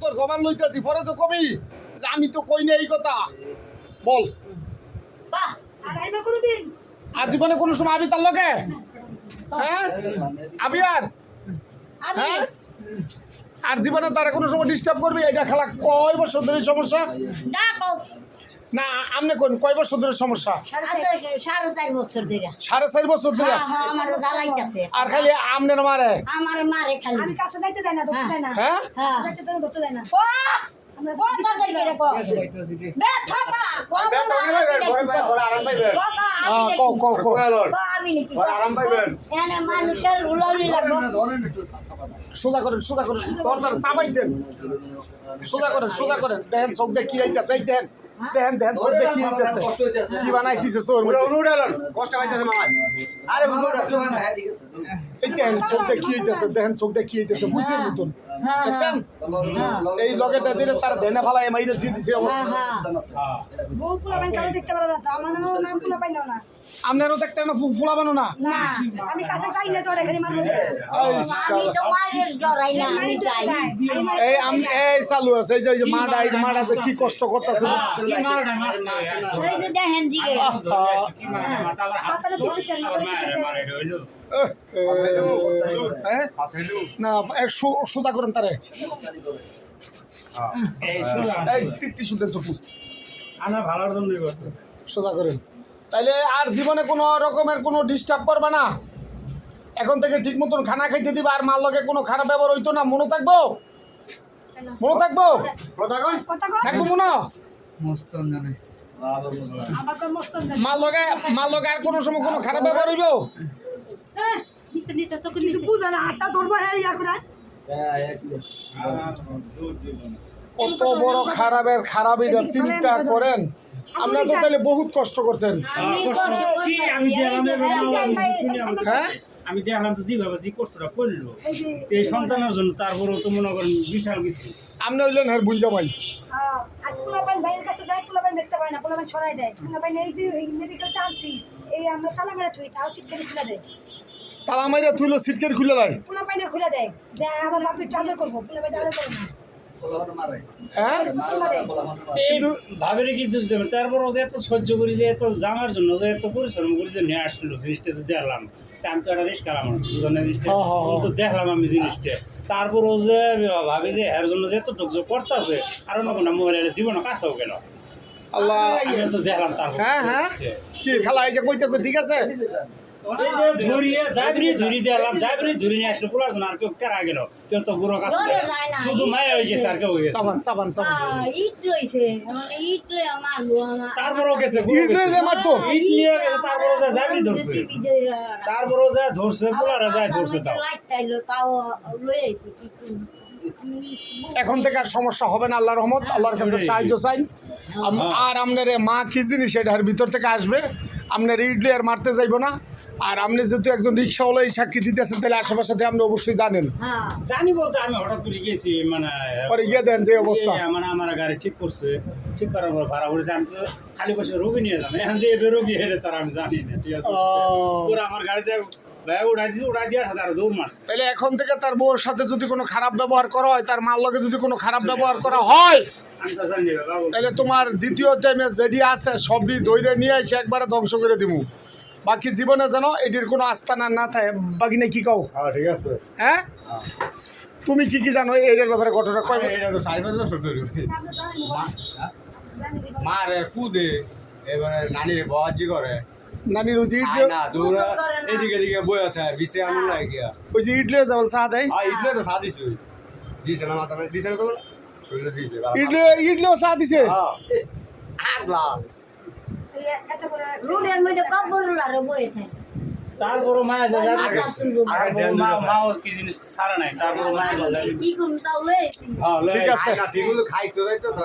তোর জবান লইতেছি পরে তো কবি যে আমি তো কই না এই কথা বল। আর জীবনে কোনো সময় আবি তার লোকে হ্যাঁ আবি আর হ্যাঁ আর জীবনে তারা কোনো সময় ডিস্টার্ব করবি এটা খেলা কয় বছর ধরে সমস্যা না আমনে কোন কয় বছর ধরে সমস্যা? 4.5 বছর ধরে। 4.5 বছর ধরে আমারও জ্বালাইতাছে। আর খালি আমনে মারে আমার মারে খালি। আমি কাছে যাইতে দেয় না, ধরতে দেয় না। হ্যাঁ যাইতে দেয় না, ধরতে দেয় না। আমরা কোন তাদের করে কো বে থাপা আমি নাকি আরাম পাইবেন এনে মানুষের উলাউলি লাগবে। সোজা করেন তোর চাবাই দেন সোজা করেন দেখেন চোখ দিয়ে কি আইতাছে এই দেখেন চোখ দিয়ে কি আইতাছে কি বানাইতেছে তোর কষ্ট হইতাছে মামা আরে এই দেখেন চোখ দিয়ে কি আইতাছে বুঝছেন মতন দেখছেন এই লগেটা দিলে তার দেনা ফালা মাইরে জি দিছে অবস্থা বউ পোলা বাইন কারো দেখতে পারে না তো, আমার নাম পোলা বাইন না। আমনেরও দেখতে না ফুলা বানো না না আমি কাছে যাই না, তোর এখানে মারবো দে। আমি তো মারের ডরাই না, আমি যাই। এই এই চালু আছে এই যে মাডা যে কি কষ্ট করতেছে ওই যে দেখেন জিগে না সোজা করেন তারে এই টিটি শুনতেন চুপ সোজা করেন তাইলে আর জীবনে কোনো রকমের কোনো ডিস্টার্ব করবে না। এখন থেকে ঠিক মতন খানা খাইতে দিবা আর মার লগে কোনো খারাপ ব্যবহার হইতো না। মনে থাকবো থাকবো মনে আমার কোন মস্তন জানে। মার লগে আর কোনো সময় কোনো খারাপ ব্যবহার হইব নিচে তো কিছু বুঝা না, হাতটা ধরবো হ্যাঁ ইয়া করে। কত বড় খারাপ এটা চিন্তা করেন। আপনারা তো তাহলে বহুত কষ্ট করছেন হ্যাঁ আমি দেখলাম তো যেভাবে যে কষ্টটা করলো এই সন্তানের জন্য, তারপরেও তো মনে করেন বিশাল কিছু। আপনি হইলেন হ্যাঁ বুঝা ভাই আর পোলা বাইন ভাইয়ের কাছে যায়, পোলা বাইন দেখতে পায় না, পোলা বাইন ছড়াই দেয়। পোলা বাইন এই যে মেডিকেল টানছি, এই আমরা তালা মেরে থুই, তাও চিৎকারি খুলে দেয়। তালা মাইরা তুইলো সিটকের খুলে দেয় পোলা বাইনে খুলে দেয় যে আমার বাপের টার্গেট করবো, পোলা বাইন টার্গেট করে না। হ্যাঁ ভাবেরে কি দোষ দেবে, তারপর ওদের এত সহ্য করি যে এত জামার জন্য যে এত পরিশ্রম করি যে নিয়ে আসলো জিনিসটা তো দেখলাম। আমি তো একটা রিস্কা আমার দুজনের জিনিসটা তো দেখলাম আমি জিনিসটা। তারপর ও যে ভাবি যে এর জন্য যে এত ধৈর্য করতেছে আর অন্য কোনো মহিলার জীবনে কাছেও গেল আল্লাহ আমি তো দেখলাম। তারপর হ্যাঁ কি খেলা এই যে কইতেছে ঠিক আছে ধরিয়ে জাবরি ধরে নিয়ে আসলো পোলার জন্য আর কেউ কেরা গেল কেউ তো বুড়ো কাছে শুধু মায়া হয়ে গেছে আর কেউ হয়ে গেছে। চাবান ইট লইছে ইট লই আমার তারপরও গেছে ইট নিয়ে মারতো ইট নিয়ে গেছে, তারপরও যা জাবরি ধরছে, তারপরও যা ধরছে পোলারে যায় ধরছে তাও লই আইছি কি এখন থেকে আর সমস্যা হবে না আল্লাহর রহমত। আল্লাহর কাছে সাহায্য চাই। আর আপনার মা কি জিনিস এটার ভিতর থেকে আসবে, আপনার ইডলি আর মারতে যাইব না। আর আপনি যেহেতু একজন রিক্সাওয়ালা এই সাক্ষী দিতেছেন তাহলে আশেপাশে আপনি অবশ্যই জানেন। জানি বলতে আমি হঠাৎ করে গেছি মানে পরে গিয়ে দেন যে অবস্থা মানে আমার গাড়ি ঠিক করছে, ঠিক করার পর ভাড়া করেছে। আমি তো খালি বসে রোগী নিয়ে যাবো, এখন যে রোগী হেরে তারা আমি জানি না। ঠিক আছে পুরো আমার গাড়িতে উড়াই দিয়ে তারা দৌড় মারছে। তাহলে এখন থেকে তার বউর সাথে যদি কোনো খারাপ ব্যবহার করা হয়, তার মার লগে যদি কোনো খারাপ ব্যবহার করা হয়, আমি তো জানি বাবু তাহলে তোমার দ্বিতীয় টাইমে যেটি আছে সবই দৈরে নিয়ে এসে একবারে ধ্বংস করে দিব। বাকি জীবনে যেন এটির কোনো আস্থানা না থাকে। বাকি নেই কি কও? ঠিক আছে হ্যাঁ তুমি কি জানো এইটার ব্যাপারে ঘটনা কয়? এটা তো 4-5 বছর ধরে আমরা জানি মারে কুদে এবারে নানির বাজি করে নানি রুজি আয় না দূরা এদিকে এদিকে বই আছে বিস্তে আমল নাই গিয়া ওই যে ইডলি যাবল চা দেয় ইডলে তো সাদিস দিছে না মাথা দিছে না তো শরীরে দিছে ইডলিও চা দিছে আগলা এত বড় রোডের মধ্যে কাপড় লারে বইছে। তারপরও মায়া যা আগে মা কি জিনিস ছাড়া নাই, তারপরও মায়া কি করুন তাও লই আইছি। হ্যাঁ ঠিক আছে ঠিক হলো খাইতে যাইতো তো